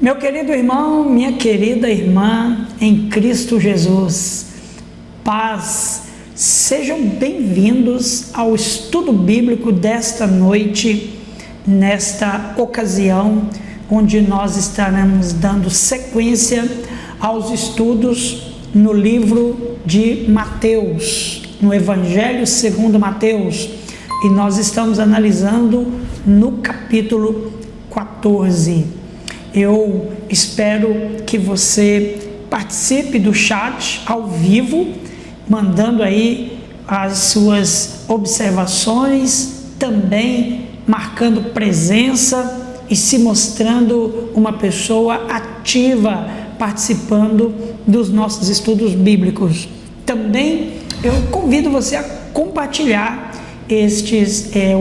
Meu querido irmão, minha querida irmã em Cristo Jesus, paz, sejam bem-vindos ao estudo bíblico desta noite, nesta ocasião, onde nós estaremos dando sequência aos estudos no livro de Mateus, no Evangelho segundo Mateus, e nós estamos analisando no capítulo 14. Eu espero que você participe do chat ao vivo, mandando aí as suas observações, também marcando presença e se mostrando uma pessoa ativa, participando dos nossos estudos bíblicos. Também eu convido você a compartilhar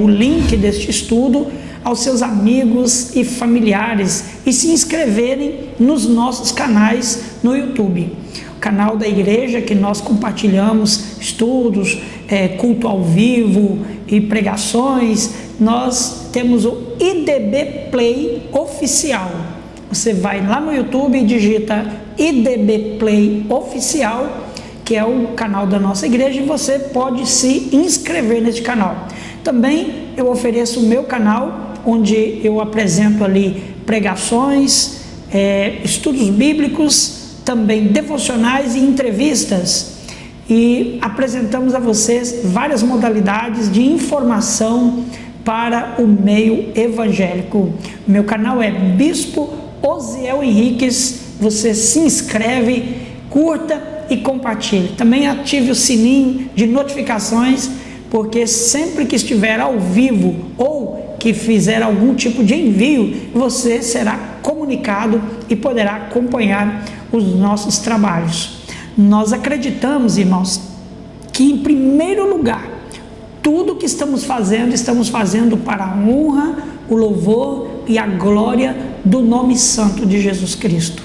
o link deste estudo aos seus amigos e familiares e se inscreverem nos nossos canais no YouTube. O canal da igreja, que nós compartilhamos estudos, culto ao vivo e pregações. Nós temos o IDB Play Oficial. Você vai lá no YouTube e digita IDB Play Oficial, que é o canal da nossa igreja, e você pode se inscrever neste canal. Também eu ofereço o meu canal, onde eu apresento ali pregações, estudos bíblicos, também devocionais e entrevistas, e apresentamos a vocês várias modalidades de informação para o meio evangélico. Meu canal é Bispo Osiel Henriques. Você se inscreve, curta e compartilhe. Também ative o sininho de notificações, porque sempre que estiver ao vivo ou que fizer algum tipo de envio, você será comunicado e poderá acompanhar os nossos trabalhos. Nós acreditamos, irmãos, que em primeiro lugar, tudo que estamos fazendo para a honra, o louvor e a glória do nome santo de Jesus Cristo.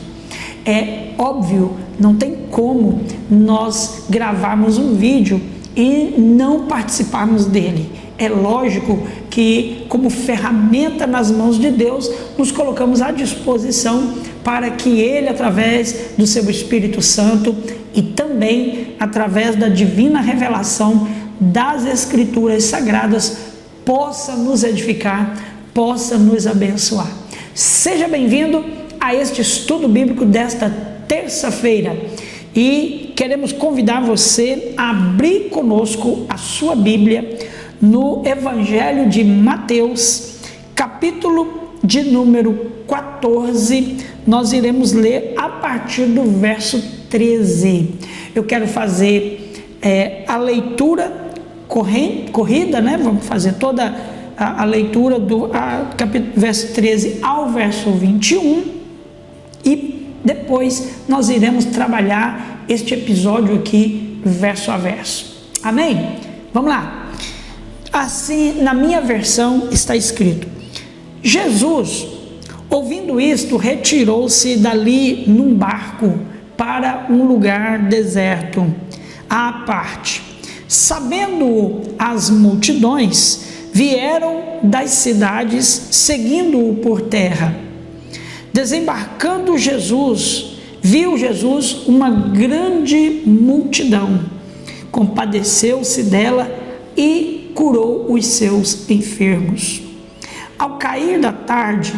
É óbvio, não tem como nós gravarmos um vídeo e não participarmos dele. É lógico que, como ferramenta nas mãos de Deus, nos colocamos à disposição para que Ele, através do seu Espírito Santo e também através da divina revelação das Escrituras Sagradas, possa nos edificar, possa nos abençoar. Seja bem-vindo a este estudo bíblico desta terça-feira, e queremos convidar você a abrir conosco a sua Bíblia no Evangelho de Mateus, capítulo de número 14, nós iremos ler a partir do verso 13. Eu quero fazer a leitura corrida, né? Vamos fazer toda a leitura do capítulo, verso 13 ao verso 21, e depois nós iremos trabalhar este episódio aqui, verso a verso. Amém? Vamos lá. Assim, na minha versão está escrito: Jesus, ouvindo isto, retirou-se dali num barco para um lugar deserto, à parte. Sabendo as multidões, vieram das cidades, seguindo-o por terra. Desembarcando viu Jesus uma grande multidão, compadeceu-se dela e curou os seus enfermos. Ao cair da tarde,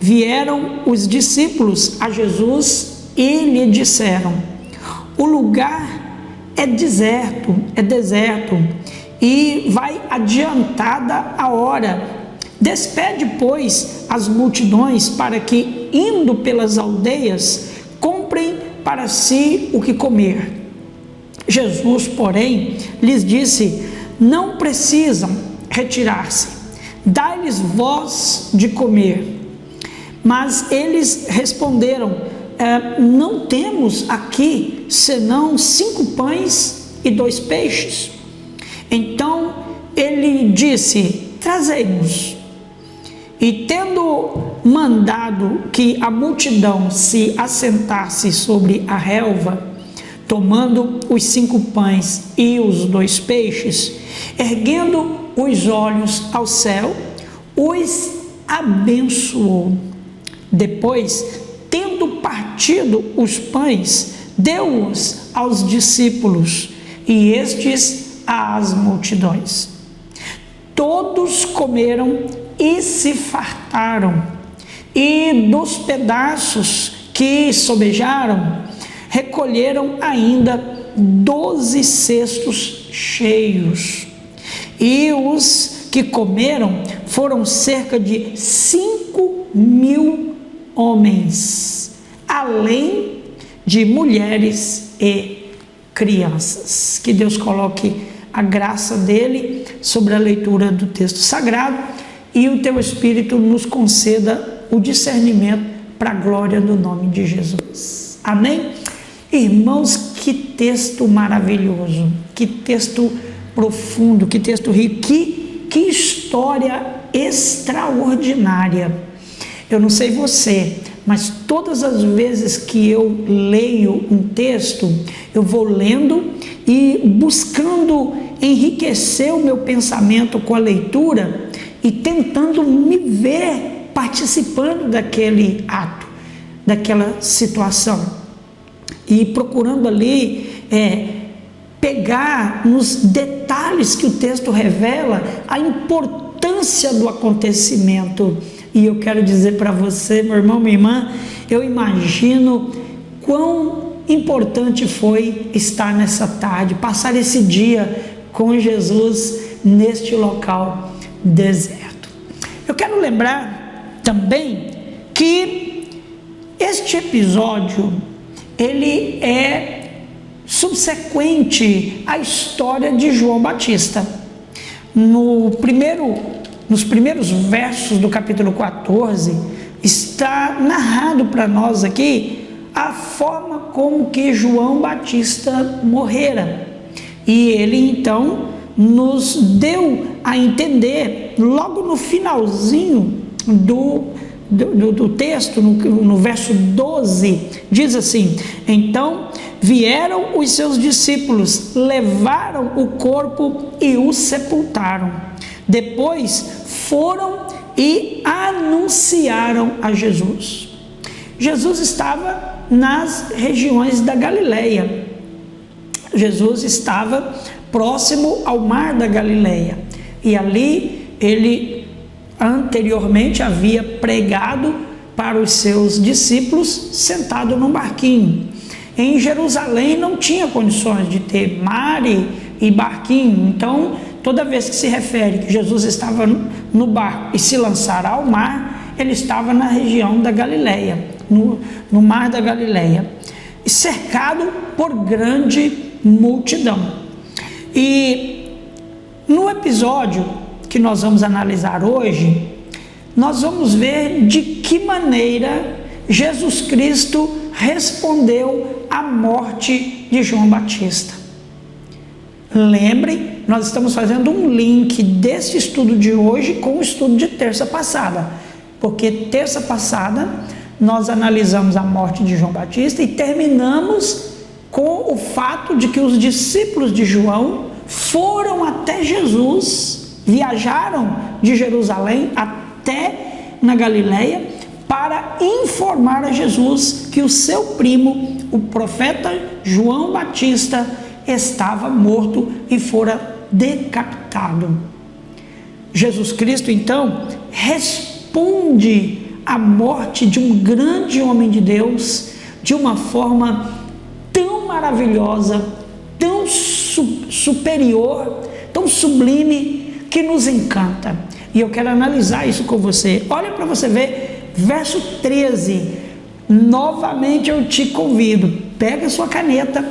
vieram os discípulos a Jesus e lhe disseram: o lugar é deserto, e vai adiantada a hora. Despede, pois, as multidões para que, indo pelas aldeias, comprem para si o que comer. Jesus, porém, lhes disse: não precisam retirar-se, dai-lhes vós de comer. Mas eles responderam: não temos aqui senão 5 pães e 2 peixes. Então ele disse: trazei-nos. E tendo mandado que a multidão se assentasse sobre a relva, tomando os 5 pães e os 2 peixes, erguendo os olhos ao céu, os abençoou. Depois tendo partido os pães, deu-os aos discípulos, e estes às multidões. Todos comeram e se fartaram, e dos pedaços que sobejaram, recolheram ainda 12 cestos cheios. E os que comeram foram cerca de 5.000 homens, além de mulheres e crianças. Que Deus coloque a graça dele sobre a leitura do texto sagrado e o teu Espírito nos conceda o discernimento para a glória do nome de Jesus. Amém? Irmãos, que texto maravilhoso, que texto profundo, que texto rico, que história extraordinária. Eu não sei você, mas todas as vezes que eu leio um texto, eu vou lendo e buscando enriquecer o meu pensamento com a leitura e tentando me ver participando daquele ato, daquela situação. E procurando ali pegar nos detalhes que o texto revela a importância do acontecimento. E eu quero dizer para você, meu irmão, minha irmã, eu imagino quão importante foi estar nessa tarde, passar esse dia com Jesus neste local deserto. Eu quero lembrar também que este episódio ele é subsequente à história de João Batista. Nos primeiros versos do capítulo 14, está narrado para nós aqui a forma como que João Batista morrera. E ele então nos deu a entender, logo no finalzinho do texto, no verso 12, diz assim: então vieram os seus discípulos, levaram o corpo e o sepultaram. Depois foram e anunciaram a Jesus. Jesus estava nas regiões da Galileia. Jesus estava próximo ao mar da Galileia. E ali ele anteriormente havia pregado para os seus discípulos sentado num barquinho. Em Jerusalém não tinha condições de ter mar e barquinho, então toda vez que se refere que Jesus estava no barco e se lançara ao mar, ele estava na região da Galileia, no mar da Galileia, cercado por grande multidão. E no episódio que nós vamos analisar hoje, nós vamos ver de que maneira Jesus Cristo respondeu à morte de João Batista. Lembrem, nós estamos fazendo um link desse estudo de hoje com o estudo de terça passada, porque terça passada nós analisamos a morte de João Batista e terminamos com o fato de que os discípulos de João foram até Jesus, viajaram de Jerusalém até na Galileia para informar a Jesus que o seu primo, o profeta João Batista, estava morto e fora decapitado. Jesus Cristo então responde à morte de um grande homem de Deus de uma forma tão maravilhosa, tão superior, tão sublime, que nos encanta. E eu quero analisar isso com você. Olha para você ver, verso 13. Novamente eu te convido, pega a sua caneta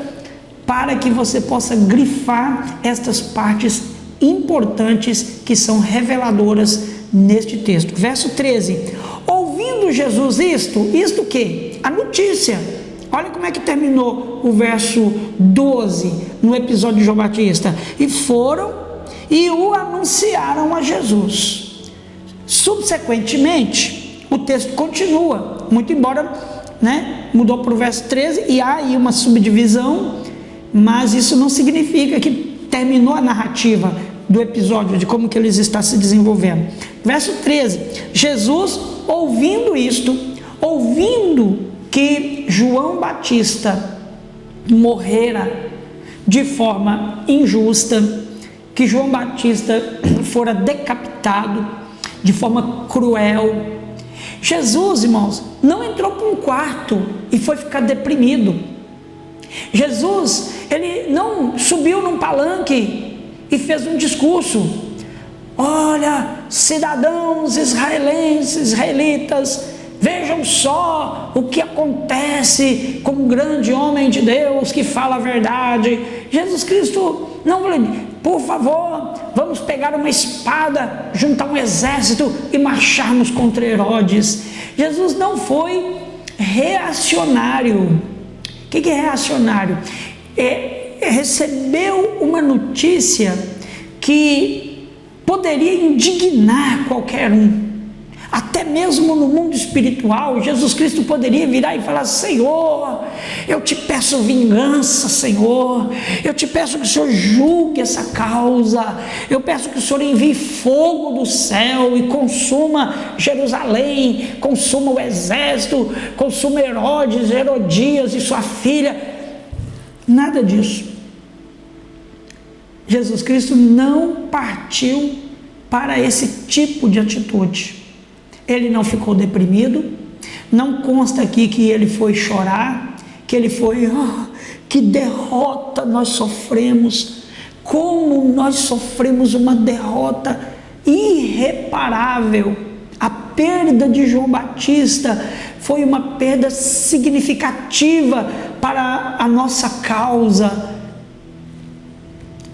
para que você possa grifar estas partes importantes que são reveladoras neste texto. Verso 13. Ouvindo Jesus isto o quê? A notícia. Olha como é que terminou o verso 12 no episódio de João Batista. E foram e o anunciaram a Jesus. Subsequentemente, o texto continua, muito embora, mudou para o verso 13 e há aí uma subdivisão, mas isso não significa que terminou a narrativa do episódio, de como que eles estão se desenvolvendo. Verso 13, Jesus, ouvindo isto, ouvindo que João Batista morrera de forma injusta, que João Batista fora decapitado de forma cruel. Jesus, irmãos, não entrou para um quarto e foi ficar deprimido. Jesus, ele não subiu num palanque e fez um discurso. Olha, cidadãos israelitas, vejam só o que acontece com um grande homem de Deus que fala a verdade. Jesus Cristo não falou, por favor, vamos pegar uma espada, juntar um exército e marcharmos contra Herodes. Jesus não foi reacionário. O que é reacionário? Recebeu uma notícia que poderia indignar qualquer um. Até mesmo no mundo espiritual, Jesus Cristo poderia virar e falar: Senhor, eu te peço vingança, Senhor, eu te peço que o Senhor julgue essa causa, eu peço que o Senhor envie fogo do céu e consuma Jerusalém, consuma o exército, consuma Herodes, Herodias e sua filha. Nada disso. Jesus Cristo não partiu para esse tipo de atitude. Ele não ficou deprimido, não consta aqui que ele foi chorar, que ele foi, que derrota nós sofremos, como nós sofremos uma derrota irreparável. A perda de João Batista foi uma perda significativa para a nossa causa.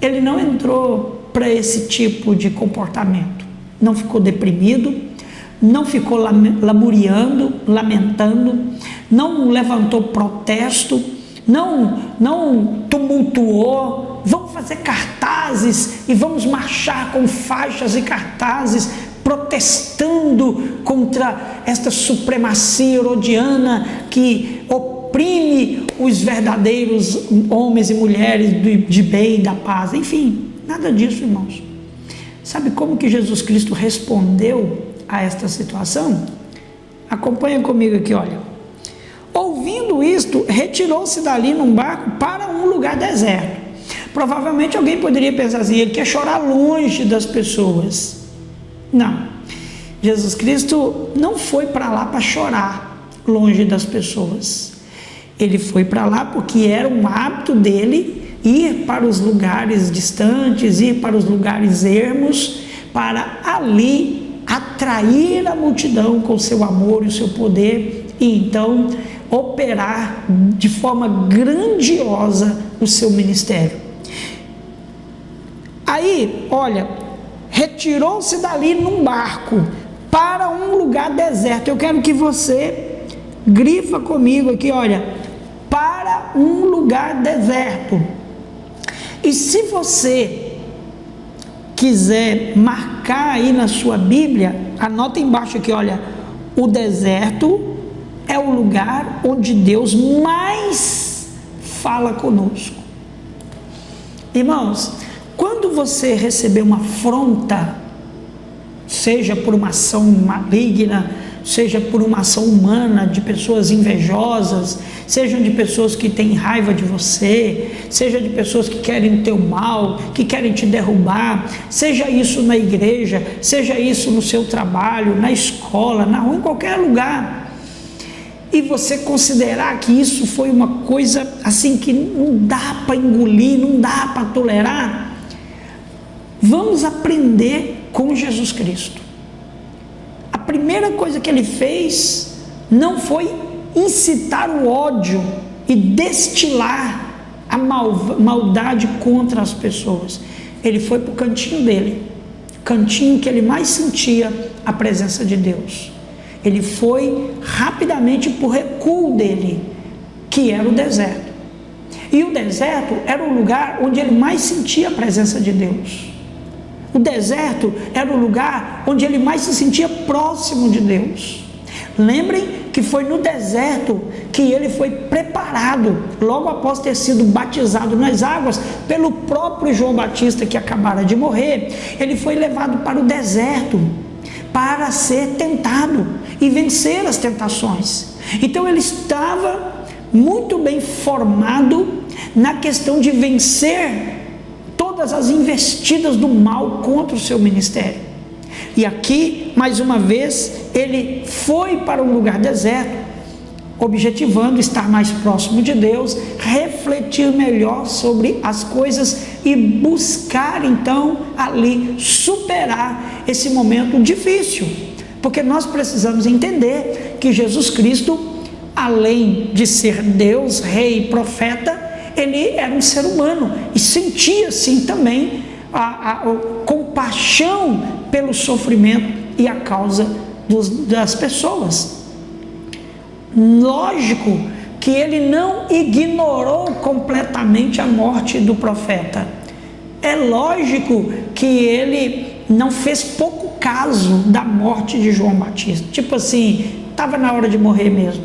Ele não entrou para esse tipo de comportamento, não ficou deprimido, não ficou lamuriando, lamentando, não levantou protesto, não tumultuou. Vamos fazer cartazes e vamos marchar com faixas e cartazes protestando contra esta supremacia herodiana que oprime os verdadeiros homens e mulheres de bem e da paz. Enfim, nada disso, irmãos. Sabe como que Jesus Cristo respondeu a esta situação? Acompanha comigo aqui, olha. Ouvindo isto, retirou-se dali num barco para um lugar deserto. Provavelmente alguém poderia pensar assim: ele quer chorar longe das pessoas. Não, Jesus Cristo não foi para lá para chorar longe das pessoas. Ele foi para lá porque era um hábito dele ir para os lugares distantes, ir para os lugares ermos, para ali atrair a multidão com o seu amor e o seu poder, e então operar de forma grandiosa o seu ministério. Aí, olha, retirou-se dali num barco para um lugar deserto. Eu quero que você grifa comigo aqui, olha, para um lugar deserto. E se você quiser marcar aí na sua Bíblia, anota embaixo aqui, olha, o deserto é o lugar onde Deus mais fala conosco. Irmãos, quando você receber uma afronta, seja por uma ação maligna, seja por uma ação humana, de pessoas invejosas, sejam de pessoas que têm raiva de você, seja de pessoas que querem o teu mal, que querem te derrubar, seja isso na igreja, seja isso no seu trabalho, na escola, na rua, em qualquer lugar, e você considerar que isso foi uma coisa assim que não dá para engolir, não dá para tolerar, vamos aprender com Jesus Cristo. A primeira coisa que ele fez não foi incitar o ódio e destilar a maldade contra as pessoas. Ele foi para o cantinho dele, cantinho que ele mais sentia a presença de Deus. Ele foi rapidamente para o recuo dele, que era o deserto. E o deserto era o lugar onde ele mais sentia a presença de Deus. O deserto era o lugar onde ele mais se sentia próximo de Deus. Lembrem que foi no deserto que ele foi preparado, logo após ter sido batizado nas águas, pelo próprio João Batista, que acabara de morrer. Ele foi levado para o deserto, para ser tentado e vencer as tentações. Então ele estava muito bem formado na questão de vencer todas as investidas do mal contra o seu ministério. E aqui, mais uma vez, ele foi para um lugar deserto, objetivando estar mais próximo de Deus, refletir melhor sobre as coisas e buscar então ali superar esse momento difícil, porque nós precisamos entender que Jesus Cristo, além de ser Deus, rei, profeta, ele era um ser humano e sentia sim também a compaixão pelo sofrimento e a causa das pessoas. Lógico que ele não ignorou completamente a morte do profeta. É lógico que ele não fez pouco caso da morte de João Batista. Tipo assim, estava na hora de morrer mesmo.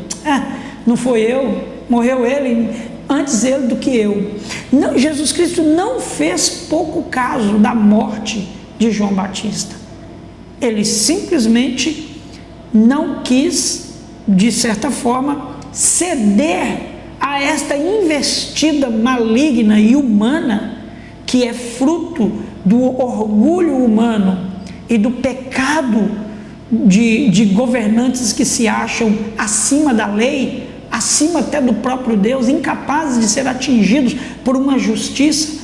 Não foi eu, morreu ele, antes ele do que eu. Não, Jesus Cristo não fez pouco caso da morte de João Batista. Ele simplesmente não quis, de certa forma, ceder a esta investida maligna e humana, que é fruto do orgulho humano e do pecado de governantes que se acham acima da lei, acima até do próprio Deus, incapazes de ser atingidos por uma justiça.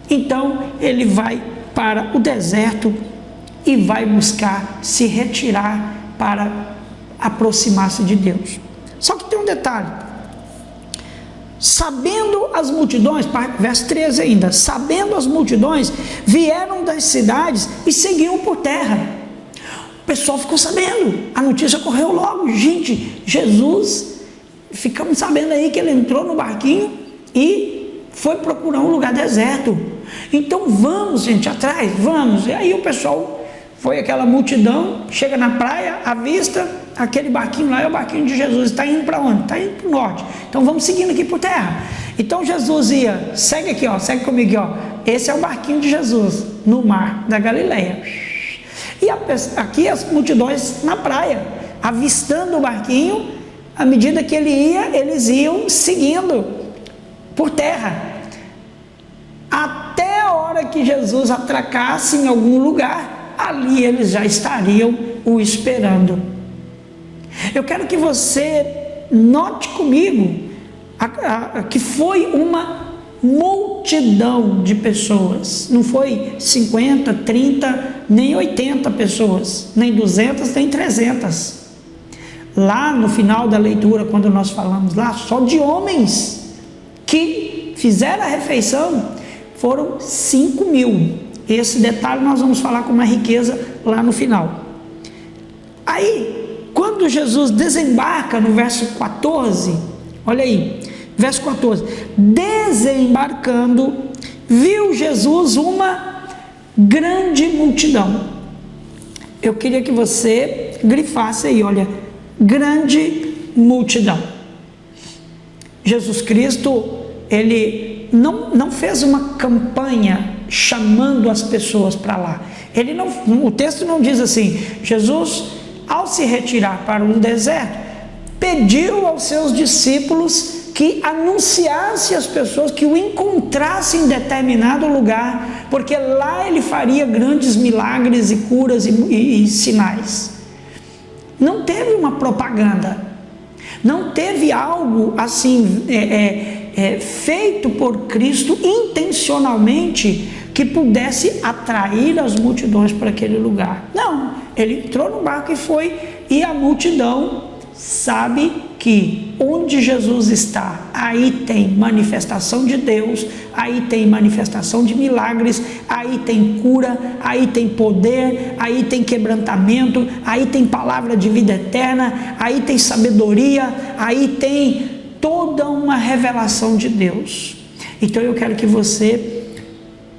Então ele vai para o deserto e vai buscar se retirar para aproximar-se de Deus. Só que tem um detalhe: sabendo as multidões, verso 13 ainda, sabendo as multidões, vieram das cidades e seguiam por terra. O pessoal ficou sabendo, a notícia correu logo. Gente, Jesus, ficamos sabendo aí que ele entrou no barquinho e foi procurar um lugar deserto. Então vamos, gente, atrás, vamos. E aí o pessoal foi, aquela multidão, chega na praia, avista aquele barquinho lá, é o barquinho de Jesus. Está indo para onde? Está indo para o norte. Então vamos seguindo aqui por terra. Então Jesus ia, segue aqui, ó, segue comigo aqui, ó. Esse é o barquinho de Jesus no mar da Galileia. E aqui as multidões na praia, avistando o barquinho. À medida que ele ia, eles iam seguindo por terra, até a hora que Jesus atracasse em algum lugar. Ali eles já estariam o esperando. Eu quero que você note comigo que foi uma multidão de pessoas. Não foi 50, 30, nem 80 pessoas, nem 200, nem 300. Lá no final da leitura, quando nós falamos lá, só de homens que fizeram a refeição foram 5.000. Esse detalhe nós vamos falar com uma riqueza lá no final. Aí, quando Jesus desembarca no verso 14, olha aí, verso 14: desembarcando, viu Jesus uma grande multidão. Eu queria que você grifasse aí, olha, grande multidão. Jesus Cristo, ele não fez uma campanha chamando as pessoas para lá. Ele não, o texto não diz assim: Jesus, ao se retirar para o deserto, pediu aos seus discípulos que anunciasse às pessoas que o encontrassem em determinado lugar, porque lá ele faria grandes milagres e curas e sinais. Não teve uma propaganda, não teve algo assim feito por Cristo intencionalmente que pudesse atrair as multidões para aquele lugar. Não, ele entrou no barco e foi, e a multidão sabe que onde Jesus está, aí tem manifestação de Deus, aí tem manifestação de milagres, aí tem cura, aí tem poder, aí tem quebrantamento, aí tem palavra de vida eterna, aí tem sabedoria, aí tem toda uma revelação de Deus. Então eu quero que você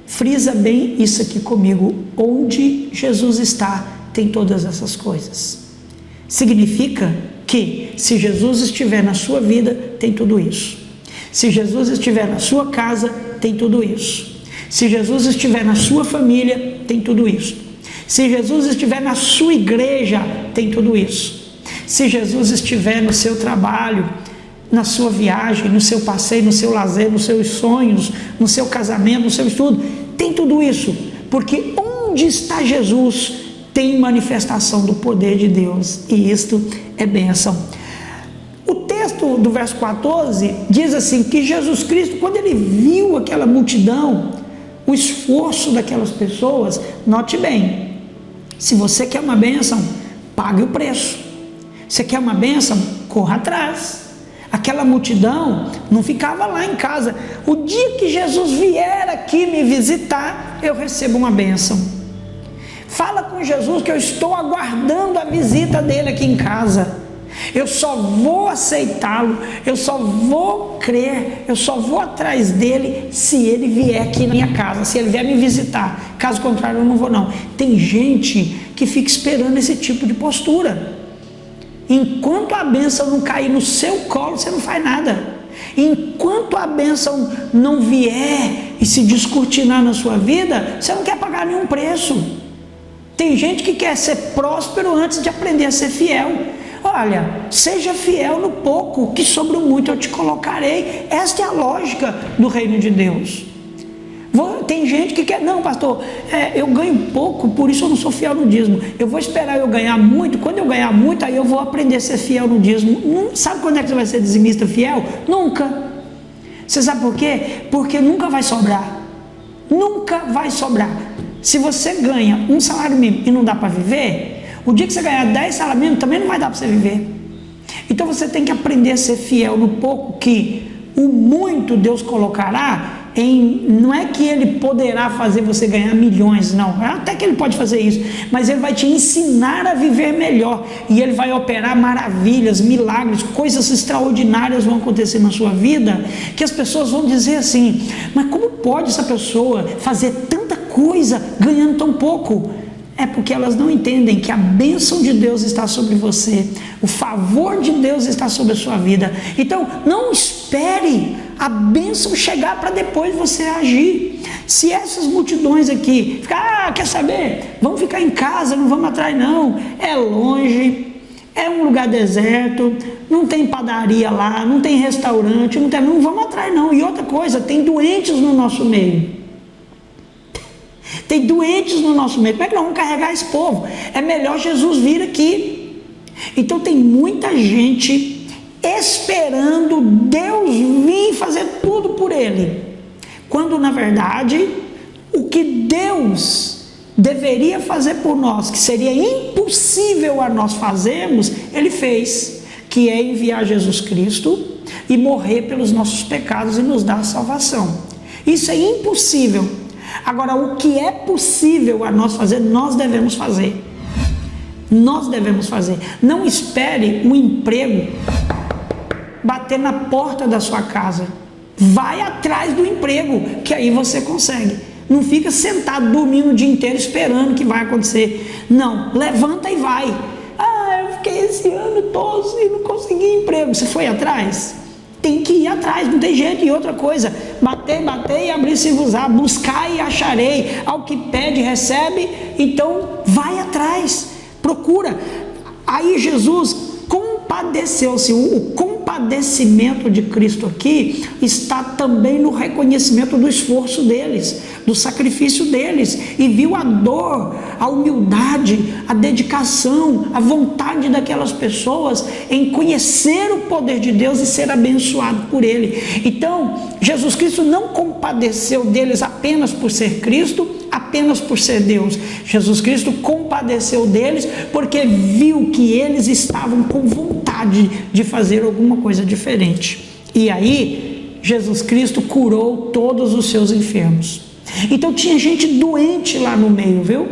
frisa bem isso aqui comigo: onde Jesus está, tem todas essas coisas. Significa que se Jesus estiver na sua vida, tem tudo isso. Se Jesus estiver na sua casa, tem tudo isso. Se Jesus estiver na sua família, tem tudo isso. Se Jesus estiver na sua igreja, tem tudo isso. Se Jesus estiver no seu trabalho, na sua viagem, no seu passeio, no seu lazer, nos seus sonhos, no seu casamento, no seu estudo, tem tudo isso. Porque onde está Jesus, tem manifestação do poder de Deus. E isto é bênção. O texto do verso 14 diz assim, que Jesus Cristo, quando ele viu aquela multidão, o esforço daquelas pessoas, note bem, se você quer uma bênção, pague o preço. Você quer uma bênção? Corra atrás. Aquela multidão não ficava lá em casa. O dia que Jesus vier aqui me visitar, eu recebo uma bênção. Fala com Jesus que eu estou aguardando a visita dele aqui em casa. Eu só vou aceitá-lo, eu só vou crer, eu só vou atrás dele se ele vier aqui na minha casa, se ele vier me visitar. Caso contrário, eu não vou não. Tem gente que fica esperando esse tipo de postura. Enquanto a bênção não cair no seu colo, você não faz nada. Enquanto a bênção não vier e se descortinar na sua vida, você não quer pagar nenhum preço. Tem gente que quer ser próspero antes de aprender a ser fiel. Olha, seja fiel no pouco, que sobre o muito eu te colocarei. Esta é a lógica do reino de Deus. Tem gente que quer, não pastor, eu ganho pouco, por isso eu não sou fiel no dízimo. Eu vou esperar eu ganhar muito, quando eu ganhar muito, aí eu vou aprender a ser fiel no dízimo. Não, sabe quando é que você vai ser dizimista fiel? Nunca. Você sabe por quê? Porque nunca vai sobrar. Nunca vai sobrar. Se você ganha um salário mínimo e não dá para viver, o dia que você ganhar 10 salários mínimos também não vai dar para você viver. Então você tem que aprender a ser fiel no pouco, que o muito Deus colocará em, não é que ele poderá fazer você ganhar milhões, não, até que ele pode fazer isso, mas ele vai te ensinar a viver melhor, e ele vai operar maravilhas, milagres, coisas extraordinárias vão acontecer na sua vida, que as pessoas vão dizer assim, mas como pode essa pessoa fazer tanta coisa ganhando tão pouco? É porque elas não entendem que a bênção de Deus está sobre você, o favor de Deus está sobre a sua vida. Então não espere a bênção chegar para depois você agir. Se essas multidões aqui ficar, quer saber, vamos ficar em casa, não vamos atrás não, é longe, é um lugar deserto, não tem padaria lá, não tem restaurante, não vamos atrás não. E outra coisa, tem doentes no nosso meio. Tem doentes no nosso meio. Como é que nós vamos carregar esse povo? É melhor Jesus vir aqui. Então tem muita gente esperando Deus vir fazer tudo por ele, quando na verdade o que Deus deveria fazer por nós, que seria impossível a nós fazermos, ele fez, que é enviar Jesus Cristo e morrer pelos nossos pecados e nos dar salvação. Isso é impossível. Agora, o que é possível a nós fazer, nós devemos fazer. Nós devemos fazer. Não espere um emprego bater na porta da sua casa. Vai atrás do emprego, que aí você consegue. Não fica sentado dormindo o dia inteiro esperando que vai acontecer. Não, levanta e vai. Eu fiquei esse ano todo e não consegui emprego. Você foi atrás? Tem que ir atrás, não tem jeito. E outra coisa, bater e abrir-se-vos-á, buscar e acharei, ao que pede recebe. Então vai atrás, procura. Aí Jesus compadeceu-se. O compadecimento de Cristo aqui está também no reconhecimento do esforço deles, do sacrifício deles, e viu a dor, a humildade, a dedicação, a vontade daquelas pessoas em conhecer o poder de Deus e ser abençoado por ele. Então Jesus Cristo não compadeceu deles apenas por ser Cristo, apenas por ser Deus. Jesus Cristo compadeceu deles porque viu que eles estavam com vontade de fazer alguma coisa diferente. E aí Jesus Cristo curou todos os seus enfermos. Então tinha gente doente lá no meio, viu?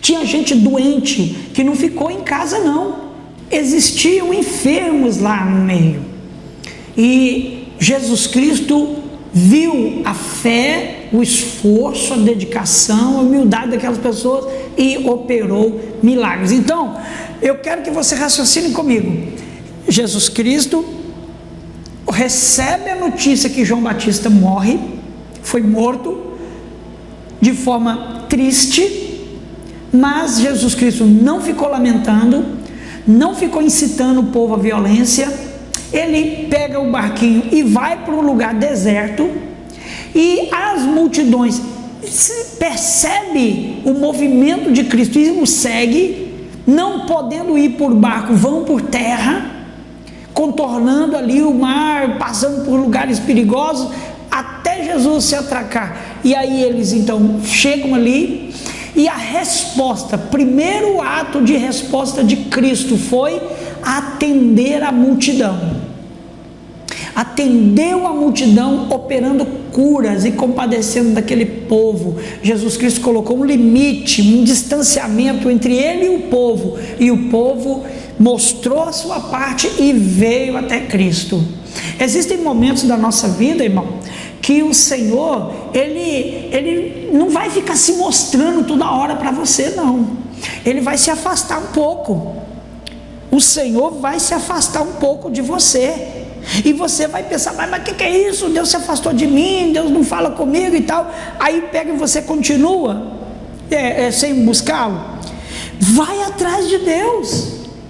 Tinha gente doente que não ficou em casa não. Existiam enfermos lá no meio. E Jesus Cristo viu a fé, o esforço, a dedicação, a humildade daquelas pessoas e operou milagres. Então, eu quero que você raciocine comigo. Jesus Cristo recebe a notícia que João Batista morre, foi morto, de forma triste, Mas Jesus Cristo não ficou lamentando, não ficou incitando o povo à violência. Ele pega o barquinho e vai para um lugar deserto, e as multidões percebem o movimento de Cristo e o segue, não podendo ir por barco, vão por terra, contornando ali o mar, passando por lugares perigosos, até Jesus se atracar. E aí eles então chegam ali, e a resposta, primeiro ato de resposta de Cristo foi atender a multidão. Atendeu a multidão, operando curas e compadecendo daquele povo. Jesus Cristo colocou um limite, um distanciamento entre ele e o povo mostrou a sua parte e veio até Cristo. Existem momentos da nossa vida, irmão, que o Senhor, Ele não vai ficar se mostrando toda hora para você, não. Ele vai se afastar um pouco. O Senhor vai se afastar um pouco de você. E você vai pensar, mas o que é isso? Deus se afastou de mim, Deus não fala comigo e tal. Aí pega e você continua sem buscá-lo. Vai atrás de Deus,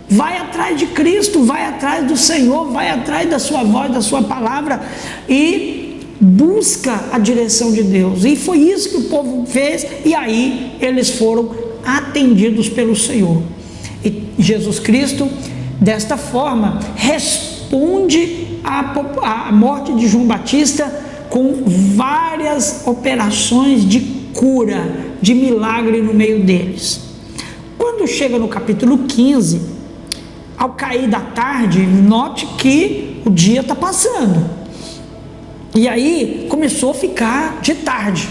vai atrás de Cristo, vai atrás do Senhor, vai atrás da sua voz, da sua palavra, e busca a direção de Deus. E foi isso que o povo fez, e aí eles foram atendidos pelo Senhor. E Jesus Cristo, desta forma, responde à morte de João Batista com várias operações de cura, de milagre no meio deles. Quando chega no capítulo 15, ao cair da tarde, note que o dia está passando, e aí começou a ficar de tarde,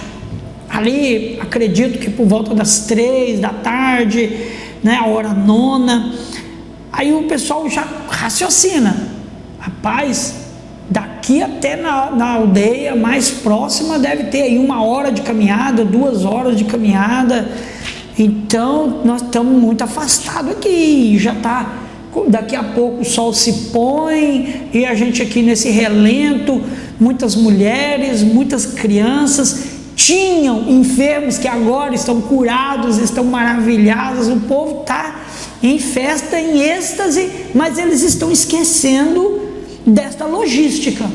ali acredito que por volta das 3 da tarde, né, a hora 9, aí o pessoal já raciocina, rapaz, daqui até na aldeia mais próxima deve ter aí 1 hora de caminhada, 2 horas de caminhada, então nós estamos muito afastados aqui, já está, daqui a pouco o sol se põe, e a gente aqui nesse relento, muitas mulheres, muitas crianças, tinham enfermos que agora estão curados, estão maravilhados, o povo está em festa, em êxtase, mas eles estão esquecendo desta logística,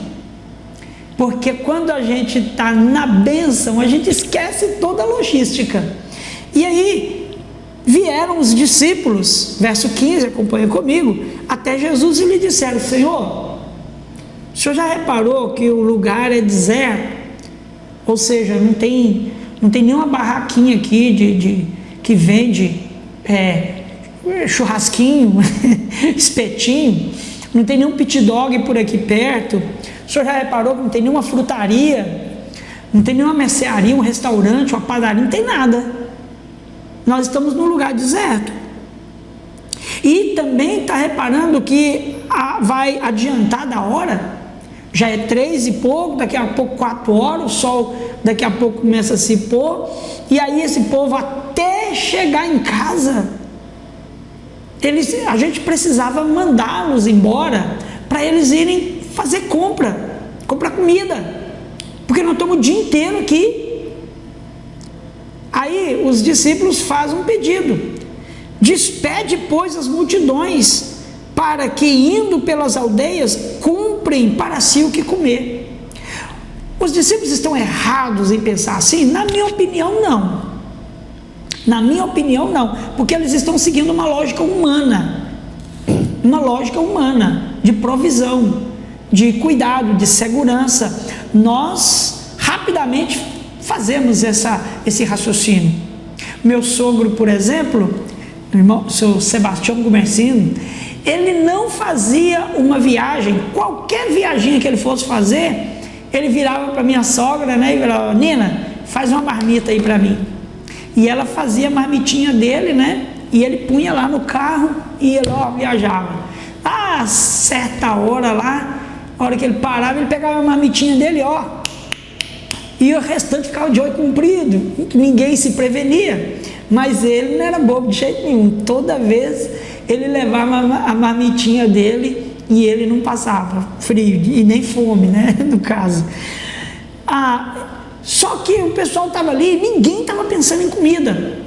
porque quando a gente está na bênção, a gente esquece toda a logística. E aí vieram os discípulos, verso 15, acompanha comigo, até Jesus e lhe disseram: Senhor, o senhor já reparou que o lugar é deserto? Ou seja, não tem nenhuma barraquinha aqui que vende churrasquinho, espetinho, não tem nenhum pit dog por aqui perto. O senhor já reparou que não tem nenhuma frutaria, não tem nenhuma mercearia, um restaurante, uma padaria, não tem nada. Nós estamos num lugar deserto. E também está reparando que vai adiantar da hora, já é 3 e pouco, daqui a pouco 4 horas, o sol daqui a pouco começa a se pôr, e aí esse povo até chegar em casa, a gente precisava mandá-los embora, para eles irem fazer comprar comida, porque nós estamos o dia inteiro aqui. Aí os discípulos fazem um pedido: despede, pois, as multidões, para que, indo pelas aldeias, comprem para si o que comer. Os discípulos estão errados em pensar assim? Na minha opinião, não. Na minha opinião, não, porque eles estão seguindo uma lógica humana, de provisão, de cuidado, de segurança. Nós rapidamente fazemos esse raciocínio. Meu sogro, por exemplo, o irmão, seu Sebastião Gumercino, ele não fazia uma viagem, qualquer viagem que ele fosse fazer, ele virava para minha sogra, né, e falava: Nina, faz uma marmita aí para mim. E ela fazia a marmitinha dele, né, e ele punha lá no carro e ele viajava. A certa hora lá, a hora que ele parava, ele pegava a marmitinha dele, e o restante ficava de olho comprido, ninguém se prevenia, mas ele não era bobo de jeito nenhum. Toda vez ele levava a marmitinha dele e ele não passava frio e nem fome, né, no caso. Só que o pessoal estava ali, ninguém estava pensando em comida.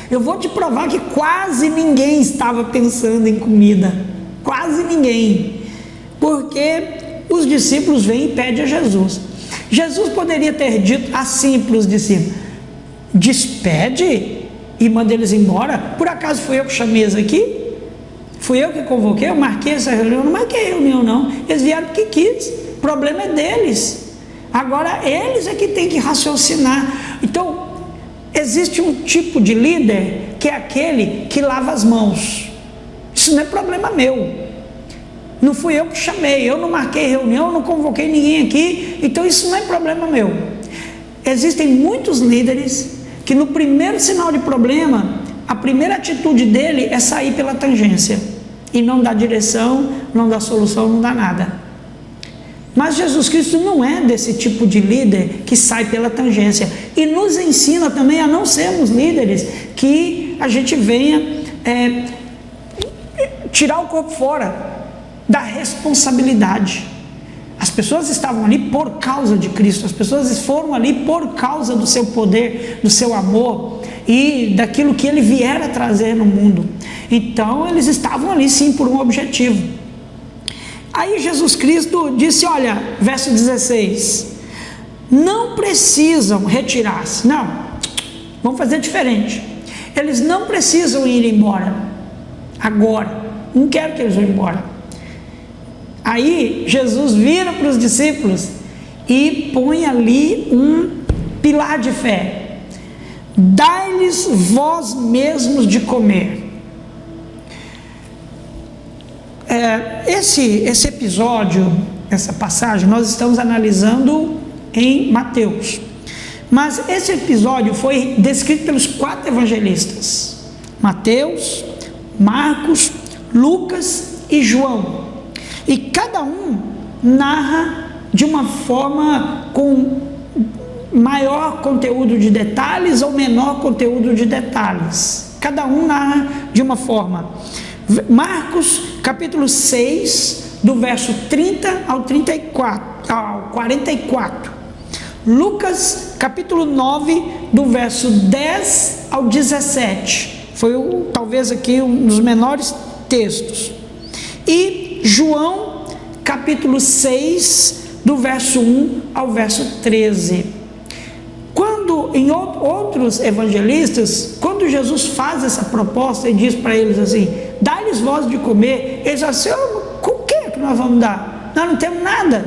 Eu vou te provar que quase ninguém estava pensando em comida, quase ninguém, porque os discípulos vêm e pedem a Jesus. Jesus poderia ter dito assim para os discípulos: despede e manda eles embora. Por acaso fui eu que chamei eles aqui? Fui eu que convoquei? Eu marquei essa reunião? Não marquei reunião não, eles vieram porque quis, o problema é deles. Agora eles é que tem que raciocinar. Então existe um tipo de líder que é aquele que lava as mãos. Isso não é problema meu, não fui eu que chamei, eu não marquei reunião, não convoquei ninguém aqui, então isso não é problema meu. Existem muitos líderes que no primeiro sinal de problema, a primeira atitude dele é sair pela tangência e não dá direção, não dá solução, não dá nada. Mas Jesus Cristo não é desse tipo de líder que sai pela tangência, e nos ensina também a não sermos líderes que a gente venha tirar o corpo fora da responsabilidade. As pessoas estavam ali por causa de Cristo, as pessoas foram ali por causa do seu poder, do seu amor e daquilo que ele vier a trazer no mundo. Então eles estavam ali sim por um objetivo. Aí Jesus Cristo disse, olha, verso 16, não precisam retirar-se, não, vamos fazer diferente, eles não precisam ir embora agora, não quero que eles vão embora. Aí Jesus vira para os discípulos e põe ali um pilar de fé: dai-lhes vós mesmos de comer. Esse episódio, essa passagem, nós estamos analisando em Mateus, mas esse episódio foi descrito pelos 4 evangelistas: Mateus, Marcos, Lucas e João. E cada um narra de uma forma com maior conteúdo de detalhes ou menor conteúdo de detalhes. Cada um narra de uma forma. Marcos, capítulo 6, do verso 30 ao 44. Lucas, capítulo 9, do verso 10 ao 17. Foi talvez aqui um dos menores textos. E João, capítulo 6, do verso 1 ao verso 13. Quando em outros evangelistas, quando Jesus faz essa proposta e diz para eles assim, dá-lhes vós de comer, eles assim, o que nós vamos dar? Nós não temos nada.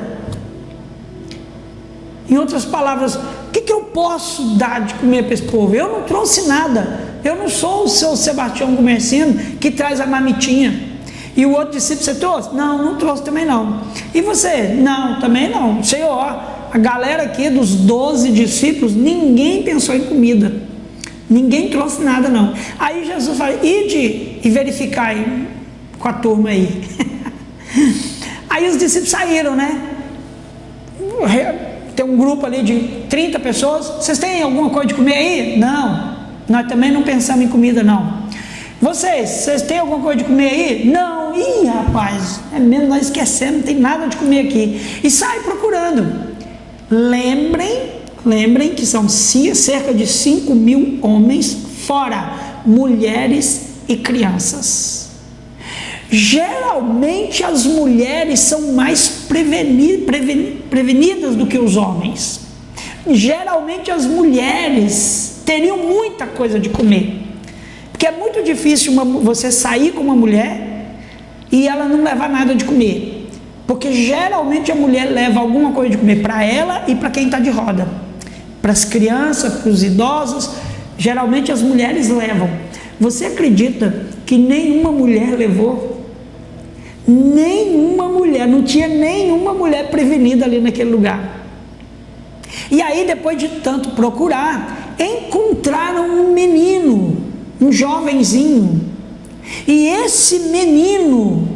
Em outras palavras, o que eu posso dar de comer para esse povo? Eu não trouxe nada, eu não sou o seu Sebastião Gumercindo que traz a mamitinha. E o outro discípulo, você trouxe? Não trouxe também não. E você? Não, também não. Senhor, a galera aqui dos 12 discípulos, ninguém pensou em comida, ninguém trouxe nada não. Aí Jesus fala, ide e verificai com a turma aí. Aí os discípulos saíram, né? Tem um grupo ali de 30 pessoas, vocês têm alguma coisa de comer aí? Não, nós também não pensamos em comida não. Vocês têm alguma coisa de comer aí? Não. Ih, rapaz, é mesmo, nós esquecemos, não tem nada de comer aqui. E sai procurando. Lembrem que são cerca de 5.000 homens, fora mulheres e crianças. Geralmente as mulheres são mais prevenidas do que os homens. Geralmente as mulheres teriam muita coisa de comer. Porque é muito difícil você sair com uma mulher e ela não levar nada de comer. Porque geralmente a mulher leva alguma coisa de comer para ela e para quem está de roda. Para as crianças, para os idosos, geralmente as mulheres levam. Você acredita que nenhuma mulher levou? Nenhuma mulher, não tinha nenhuma mulher prevenida ali naquele lugar. E aí, depois de tanto procurar, encontraram um menino, um jovenzinho, e esse menino,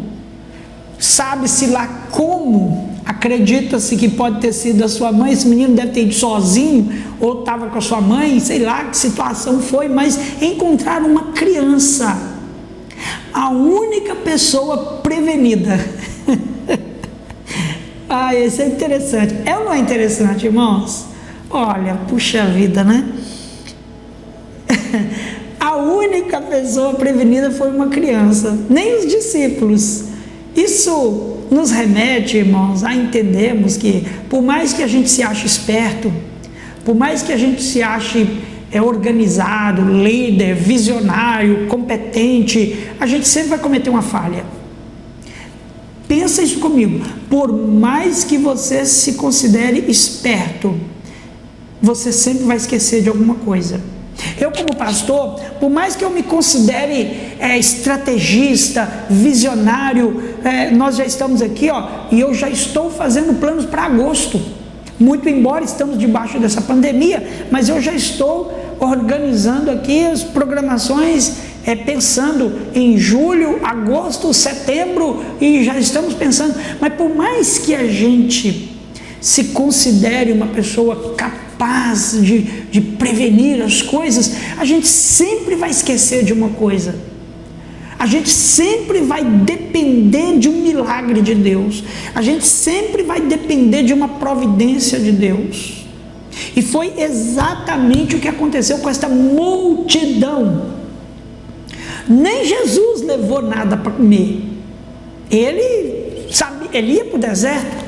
sabe-se lá como, acredita-se que pode ter sido a sua mãe, esse menino deve ter ido sozinho, ou estava com a sua mãe, sei lá que situação foi, mas encontraram uma criança, a única pessoa prevenida. Isso é interessante, é ou não é interessante, irmãos? Olha, puxa vida, né? A A única pessoa prevenida foi uma criança, nem os discípulos. Isso nos remete, irmãos, a entendermos que, por mais que a gente se ache esperto, por mais que a gente se ache organizado, líder, visionário, competente, a gente sempre vai cometer uma falha. Pensa isso comigo. Por mais que você se considere esperto, você sempre vai esquecer de alguma coisa. Eu, como pastor, por mais que eu me considere estrategista, visionário, nós já estamos aqui, e eu já estou fazendo planos para agosto. Muito embora estamos debaixo dessa pandemia, mas eu já estou organizando aqui as programações, pensando em julho, agosto, setembro, e já estamos pensando. Mas por mais que a gente se considere uma pessoa capaz de prevenir as coisas, a gente sempre vai esquecer de uma coisa. A gente sempre vai depender de um milagre de Deus. A gente sempre vai depender de uma providência de Deus. E foi exatamente o que aconteceu com esta multidão. Nem Jesus levou nada para comer. Ele ia para o deserto.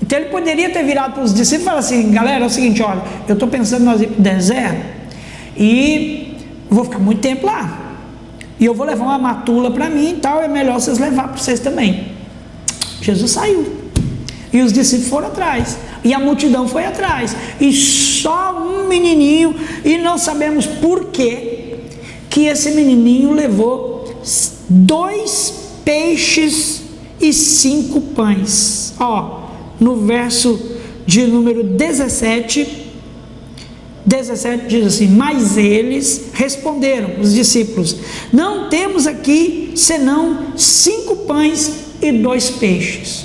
Então ele poderia ter virado para os discípulos e falar assim: galera, é o seguinte, olha, eu estou pensando em nós ir para o deserto e vou ficar muito tempo lá. E eu vou levar uma matula para mim e tal, é melhor vocês levar para vocês também. Jesus saiu. E os discípulos foram atrás. E a multidão foi atrás. E só um menininho, e não sabemos por quê, que esse menininho levou 2 peixes e 5 pães. No verso de número 17 diz assim: mas eles responderam, os discípulos: não temos aqui senão 5 pães e 2 peixes.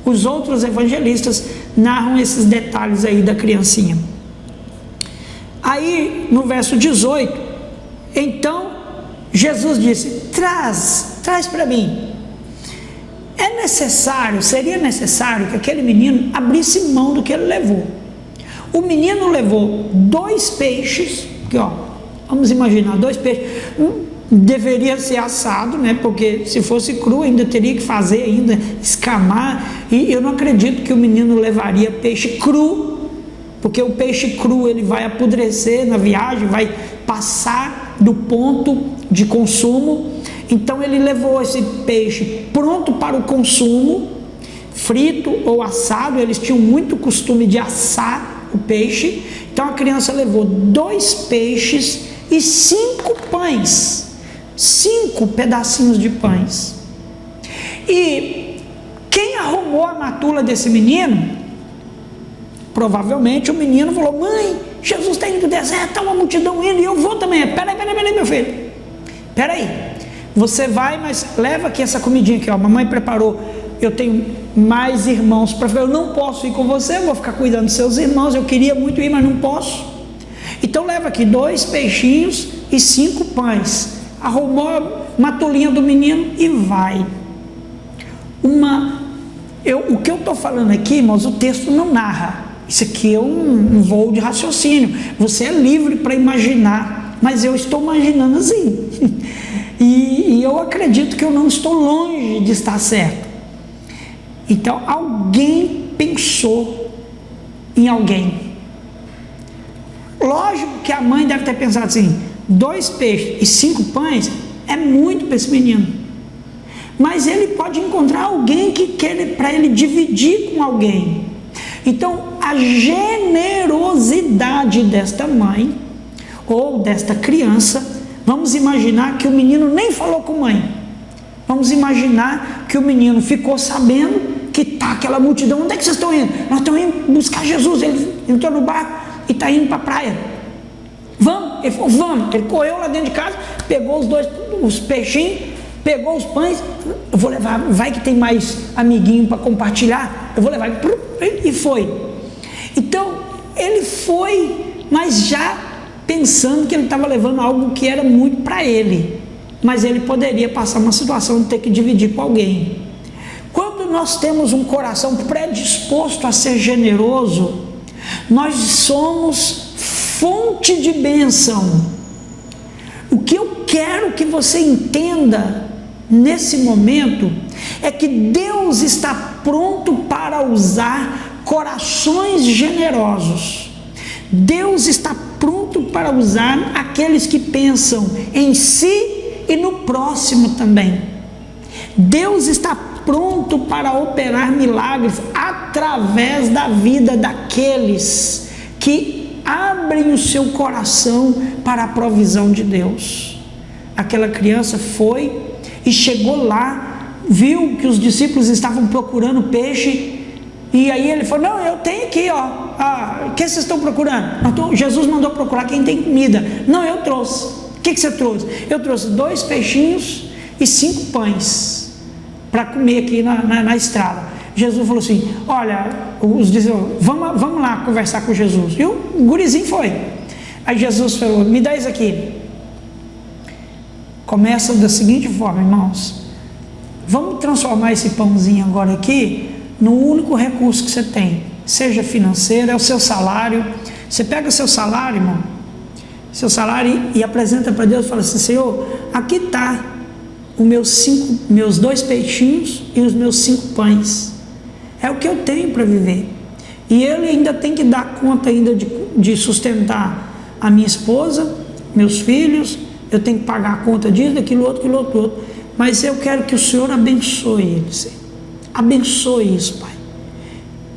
Os outros evangelistas narram esses detalhes aí da criancinha. Aí no verso 18, então Jesus disse: traz para mim. Seria necessário que aquele menino abrisse mão do que ele levou. O menino levou 2 peixes, que vamos imaginar, 2 peixes, deveria ser assado, né? Porque se fosse cru ainda teria que fazer, ainda escamar, e eu não acredito que o menino levaria peixe cru, porque o peixe cru ele vai apodrecer na viagem, vai passar do ponto de consumo. Então ele levou esse peixe pronto para o consumo, frito ou assado. Eles tinham muito costume de assar o peixe. Então a criança levou 2 peixes e 5 pães, 5 pedacinhos de pães. E quem arrumou a matula desse menino? Provavelmente o menino falou: mãe, Jesus está indo para o deserto, está uma multidão indo e eu vou também. Peraí, meu filho, peraí, você vai, mas leva aqui essa comidinha aqui, mamãe preparou. Eu tenho mais irmãos para fazer, eu não posso ir com você, eu vou ficar cuidando dos seus irmãos, eu queria muito ir, mas não posso. Então leva aqui 2 peixinhos e 5 pães. Arrumou a matulinha do menino e vai. O que eu estou falando aqui, irmãos, o texto não narra. Isso aqui é um voo de raciocínio. Você é livre para imaginar, mas eu estou imaginando assim. E eu acredito que eu não estou longe de estar certo. Então alguém pensou em alguém. Lógico que a mãe deve ter pensado assim: 2 peixes e 5 pães é muito para esse menino. Mas ele pode encontrar alguém que quer para ele dividir com alguém. Então a generosidade desta mãe ou desta criança, vamos imaginar que o menino nem falou com a mãe. Vamos imaginar que o menino ficou sabendo que está aquela multidão. Onde é que vocês estão indo? Nós estamos indo buscar Jesus. Ele entrou no barco e está indo para a praia. Vamos? Ele falou: vamos. Ele correu lá dentro de casa, pegou os peixinhos, pegou os pães. Eu vou levar, vai que tem mais amiguinho para compartilhar, eu vou levar. E foi. Então ele foi, mas já pensando que ele estava levando algo que era muito para ele, mas ele poderia passar uma situação de ter que dividir com alguém. Quando nós temos um coração predisposto a ser generoso, nós somos fonte de bênção. O que eu quero que você entenda nesse momento é que Deus está pronto para usar corações generosos. Deus está pronto para usar aqueles que pensam em si e no próximo também. Deus está pronto para operar milagres através da vida daqueles que abrem o seu coração para a provisão de Deus. Aquela criança foi e chegou lá, viu que os discípulos estavam procurando peixe, e aí ele falou: não, eu tenho aqui, ó, o que vocês estão procurando? Jesus mandou procurar quem tem comida. Não, eu trouxe. O que você trouxe? Eu trouxe 2 peixinhos e 5 pães para comer aqui na estrada. Jesus falou assim: olha, os discípulos, vamos lá conversar com Jesus. E o gurizinho foi. Aí Jesus falou: me dá isso aqui. Começa da seguinte forma, irmãos: vamos transformar esse pãozinho agora aqui no único recurso que você tem, seja financeiro, é o seu salário. Você pega o seu salário, irmão, seu salário, e apresenta para Deus e fala assim: Senhor, aqui está os meus 2 peixinhos e os meus 5 pães, é o que eu tenho para viver. E ele ainda tem que dar conta ainda de sustentar a minha esposa, meus filhos, eu tenho que pagar a conta disso, daquilo outro, mas eu quero que o Senhor abençoe eles. Abençoe isso, Pai,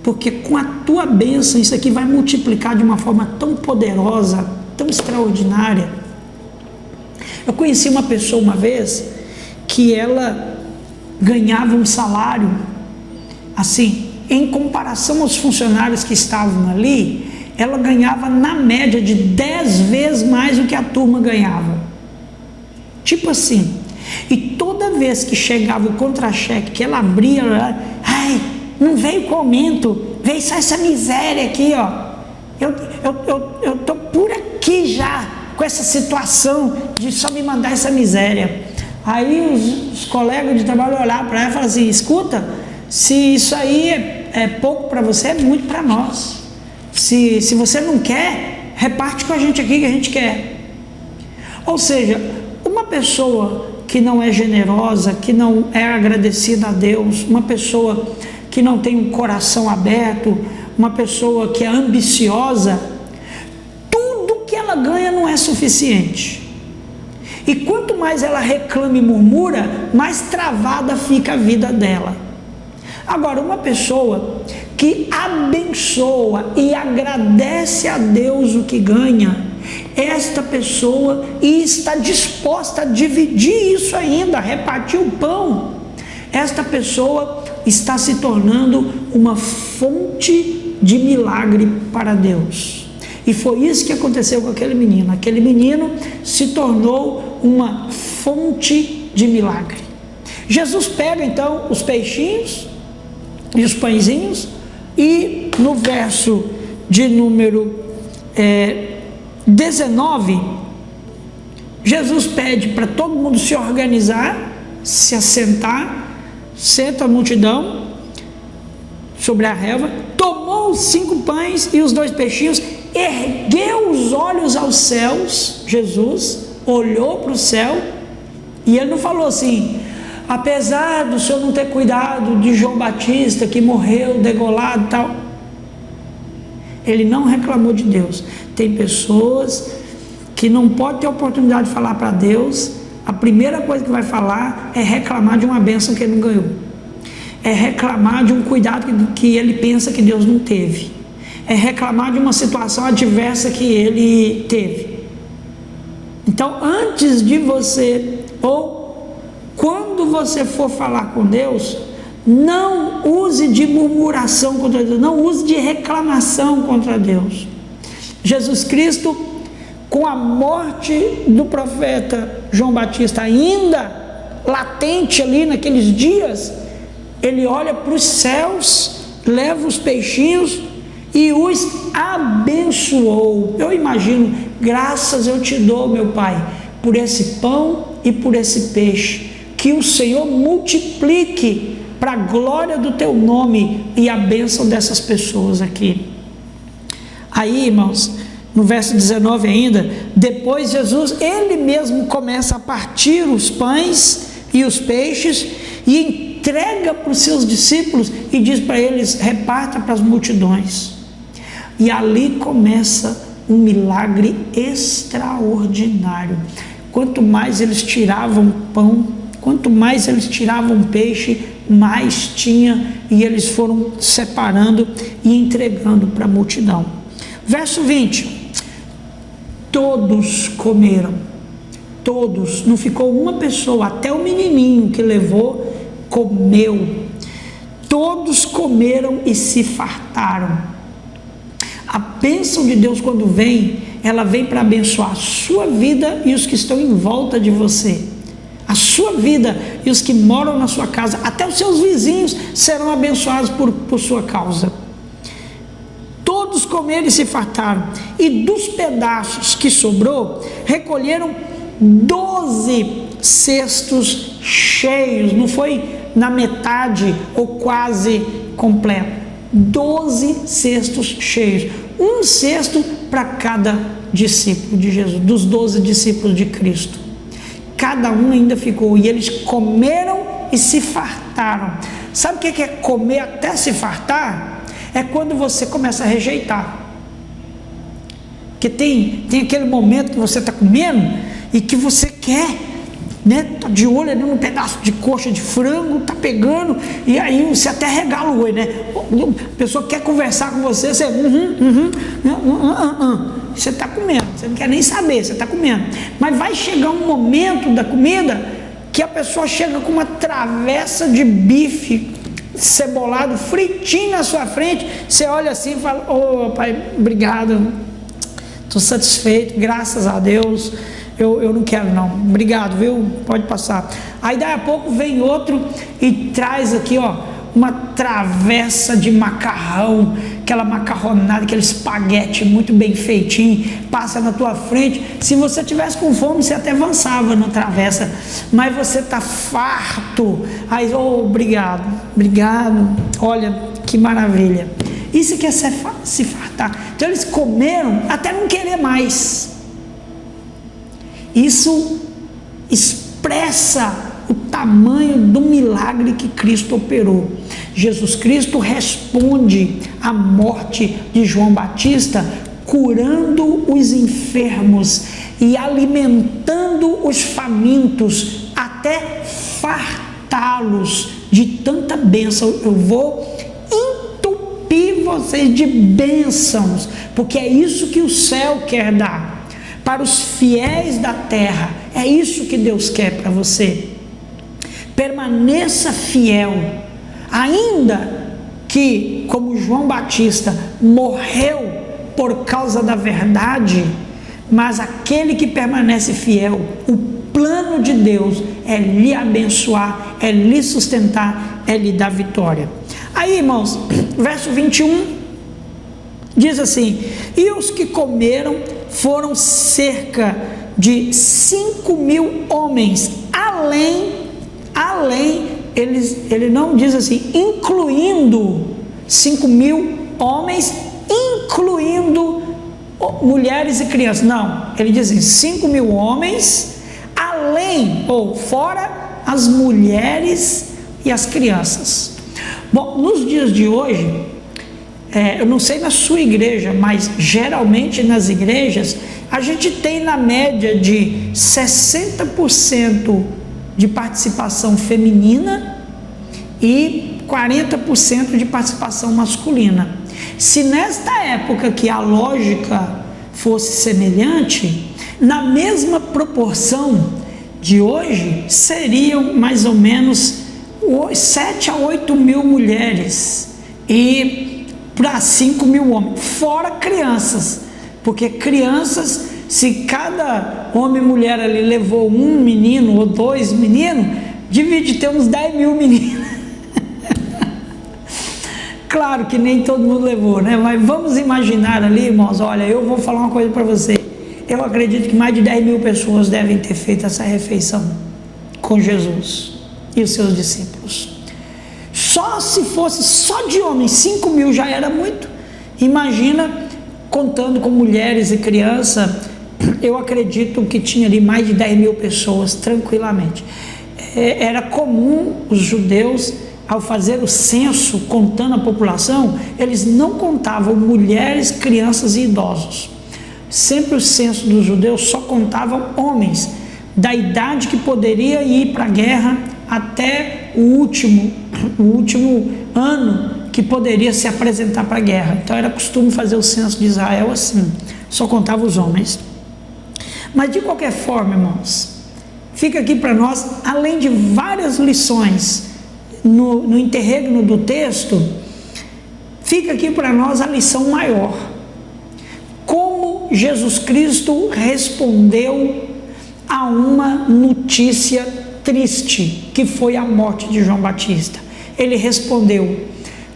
porque com a tua bênção isso aqui vai multiplicar de uma forma tão poderosa, tão extraordinária. Eu conheci uma pessoa uma vez que ela ganhava um salário assim, em comparação aos funcionários que estavam ali, ela ganhava na média de 10 vezes mais do que a turma ganhava. Tipo assim, e toda vez que chegava o contra-cheque, que ela abria, ai, não veio com aumento, veio só essa miséria aqui, ó. Eu tô por aqui já com essa situação de só me mandar essa miséria. Aí os colegas de trabalho olharam para ela e falaram assim: escuta, se isso aí é pouco para você, é muito para nós. Se você não quer, reparte com a gente aqui que a gente quer. Ou seja, uma pessoa que não é generosa, que não é agradecida a Deus, uma pessoa que não tem um coração aberto, uma pessoa que é ambiciosa, tudo que ela ganha não é suficiente. E quanto mais ela reclama e murmura, mais travada fica a vida dela. Agora, uma pessoa que abençoa e agradece a Deus o que ganha, esta pessoa está disposta a dividir isso ainda, a repartir o pão, esta pessoa está se tornando uma fonte de milagre para Deus. E foi isso que aconteceu com aquele menino. Aquele menino se tornou uma fonte de milagre. Jesus pega então os peixinhos e os pãezinhos, e no verso de número 19, Jesus pede para todo mundo se organizar, se assentar, senta a multidão sobre a relva, tomou os 5 pães e os 2 peixinhos, ergueu os olhos aos céus. Jesus olhou para o céu e ele não falou assim: apesar do Senhor não ter cuidado de João Batista que morreu degolado e tal. Ele não reclamou de Deus. Tem pessoas que não podem ter oportunidade de falar para Deus, a primeira coisa que vai falar é reclamar de uma bênção que ele não ganhou, é reclamar de um cuidado que ele pensa que Deus não teve, é reclamar de uma situação adversa que ele teve. Então, antes de você, ou quando você for falar com Deus, não use de murmuração contra Deus, não use de reclamação contra Deus. Jesus Cristo, com a morte do profeta João Batista ainda latente ali naqueles dias, ele olha para os céus, leva os peixinhos e os abençoou. Eu imagino: graças eu te dou, meu Pai, por esse pão e por esse peixe, que o Senhor multiplique para a glória do teu nome e a bênção dessas pessoas aqui. Aí, irmãos, no verso 19 ainda, depois Jesus, ele mesmo começa a partir os pães e os peixes e entrega para os seus discípulos e diz para eles: reparta para as multidões. E ali começa um milagre extraordinário. Quanto mais eles tiravam pão, quanto mais eles tiravam peixe, mais tinha, e eles foram separando e entregando para a multidão. Verso 20: todos comeram, todos, não ficou uma pessoa, até o menininho que levou, comeu. Todos comeram e se fartaram. A bênção de Deus, quando vem, ela vem para abençoar a sua vida e os que estão em volta de você. A sua vida e os que moram na sua casa, até os seus vizinhos serão abençoados por sua causa. Todos comeram e se fartaram, e dos pedaços que sobrou, recolheram 12 cestos cheios. Não foi na metade ou quase completo, 12 cestos cheios, um cesto para cada discípulo de Jesus, dos 12 discípulos de Cristo. Cada um ainda ficou, e eles comeram e se fartaram. Sabe o que é comer até se fartar? É quando você começa a rejeitar. Porque tem aquele momento que você está comendo e que você quer, né? Tá de olho ali num pedaço de coxa de frango, tá pegando, e aí você até regala o olho, né? A pessoa quer conversar com você, você você está comendo, você não quer nem saber, você está comendo. Mas vai chegar um momento da comida que a pessoa chega com uma travessa de bife cebolado, fritinho na sua frente, você olha assim e fala: ô pai, obrigado, estou satisfeito, graças a Deus, eu não quero não, obrigado, viu, pode passar. Aí daí a pouco vem outro e traz aqui, ó, uma travessa de macarrão, aquela macarronada, aquele espaguete muito bem feitinho, passa na tua frente. Se você tivesse com fome, você até avançava na travessa, mas você está farto. Aí, oh, obrigado, olha que maravilha. Isso que é se fartar. Então eles comeram até não querer mais. Isso expressa o tamanho do milagre que Cristo operou. Jesus Cristo responde à morte de João Batista, curando os enfermos e alimentando os famintos, até fartá-los de tanta bênção. Eu vou entupir vocês de bênçãos, porque é isso que o céu quer dar para os fiéis da terra. É isso que Deus quer para você. Permaneça fiel, ainda que, como João Batista, morreu por causa da verdade, mas aquele que permanece fiel, o plano de Deus é lhe abençoar, é lhe sustentar, é lhe dar vitória. Aí, irmãos, verso 21 diz assim: e os que comeram foram cerca de 5.000 homens, ele não diz assim, incluindo 5.000 homens, incluindo mulheres e crianças. Não, ele diz assim, 5.000 homens, além ou fora as mulheres e as crianças. Bom, nos dias de hoje, eu não sei na sua igreja, mas geralmente nas igrejas, a gente tem na média de 60% de participação feminina e 40% de participação masculina. Se nesta época que a lógica fosse semelhante, na mesma proporção de hoje, seriam mais ou menos 7 a 8 mil mulheres e para 5.000 homens, fora crianças, porque crianças, se cada homem e mulher ali levou um menino ou 2 meninos, divide, tem uns 10.000 meninos. Claro que nem todo mundo levou, né? Mas vamos imaginar ali, irmãos, olha, eu vou falar uma coisa para você. Eu acredito que mais de 10.000 pessoas devem ter feito essa refeição com Jesus e os seus discípulos. Só se fosse só de homens, 5.000 já era muito. Imagina contando com mulheres e crianças, eu acredito que tinha ali mais de 10 mil pessoas tranquilamente. Era comum os judeus, ao fazer o censo contando a população, eles não contavam mulheres, crianças e idosos. Sempre o censo dos judeus só contavam homens da idade que poderia ir para a guerra até o último ano que poderia se apresentar para a guerra. Então era costume fazer o censo de Israel assim, só contava os homens. Mas de qualquer forma, irmãos, fica aqui para nós, além de várias lições no interregno do texto, fica aqui para nós a lição maior. Como Jesus Cristo respondeu a uma notícia triste, que foi a morte de João Batista. Ele respondeu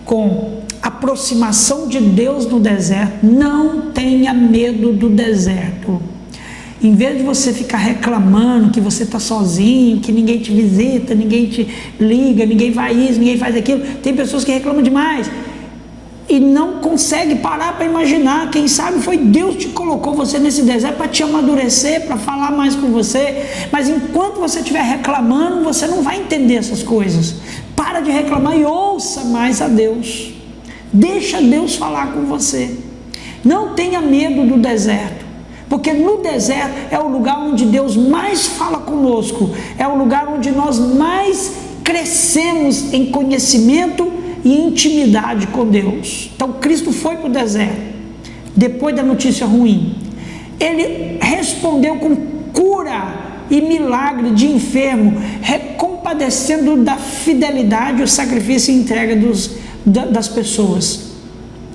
com aproximação de Deus no deserto: não tenha medo do deserto. Em vez de você ficar reclamando que você está sozinho, que ninguém te visita, ninguém te liga, ninguém faz isso, ninguém faz aquilo, tem pessoas que reclamam demais e não consegue parar para imaginar. Quem sabe foi Deus que colocou você nesse deserto para te amadurecer, para falar mais com você. Mas enquanto você estiver reclamando, você não vai entender essas coisas. Para de reclamar e ouça mais a Deus. Deixa Deus falar com você. Não tenha medo do deserto, porque no deserto é o lugar onde Deus mais fala conosco, é o lugar onde nós mais crescemos em conhecimento e intimidade com Deus. Então Cristo foi para o deserto, depois da notícia ruim. Ele respondeu com cura e milagre de enfermo, compadecendo da fidelidade, o sacrifício e entrega das pessoas.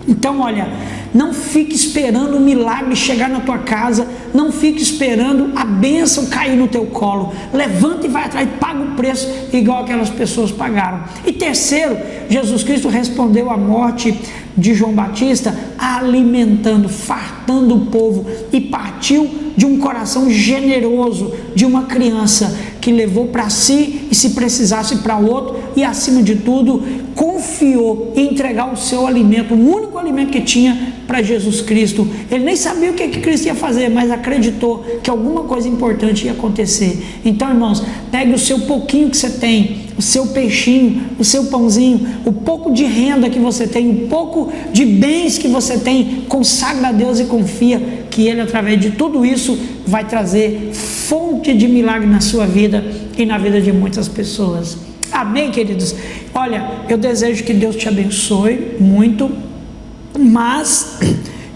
Então olha, não fique esperando o milagre chegar na tua casa, não fique esperando a bênção cair no teu colo. Levanta e vai atrás, paga o preço igual aquelas pessoas pagaram. E terceiro, Jesus Cristo respondeu à morte de João Batista alimentando, fartando o povo, e partiu de um coração generoso de uma criança que levou para si e, se precisasse, para o outro, e acima de tudo confiou em entregar o seu alimento, o único alimento que tinha, para Jesus Cristo. Ele nem sabia o que Cristo ia fazer, mas acreditou que alguma coisa importante ia acontecer. Então, irmãos, pegue o seu pouquinho que você tem, o seu peixinho, o seu pãozinho, o pouco de renda que você tem, o pouco de bens que você tem, consagra a Deus e confia que Ele, através de tudo isso, vai trazer fonte de milagre na sua vida e na vida de muitas pessoas. Amém, queridos? Olha, eu desejo que Deus te abençoe muito, mas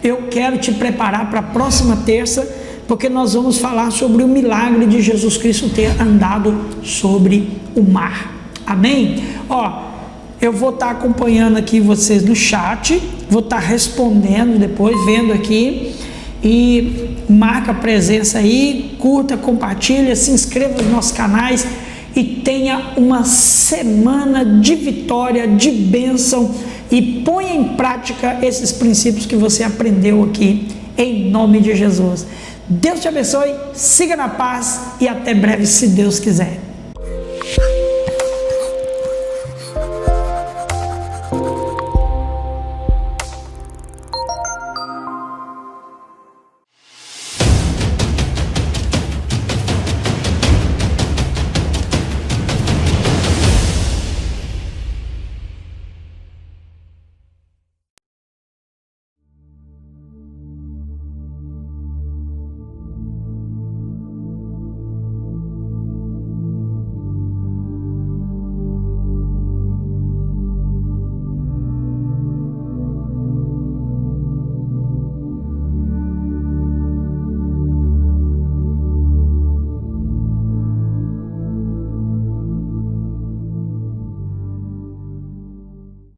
eu quero te preparar para a próxima terça, porque nós vamos falar sobre o milagre de Jesus Cristo ter andado sobre o mar. Amém? Eu vou estar acompanhando aqui vocês no chat, vou estar respondendo depois, vendo aqui, e marca a presença aí, curta, compartilha, se inscreva nos nossos canais e tenha uma semana de vitória, de bênção, e ponha em prática esses princípios que você aprendeu aqui, em nome de Jesus. Deus te abençoe, siga na paz e até breve, se Deus quiser.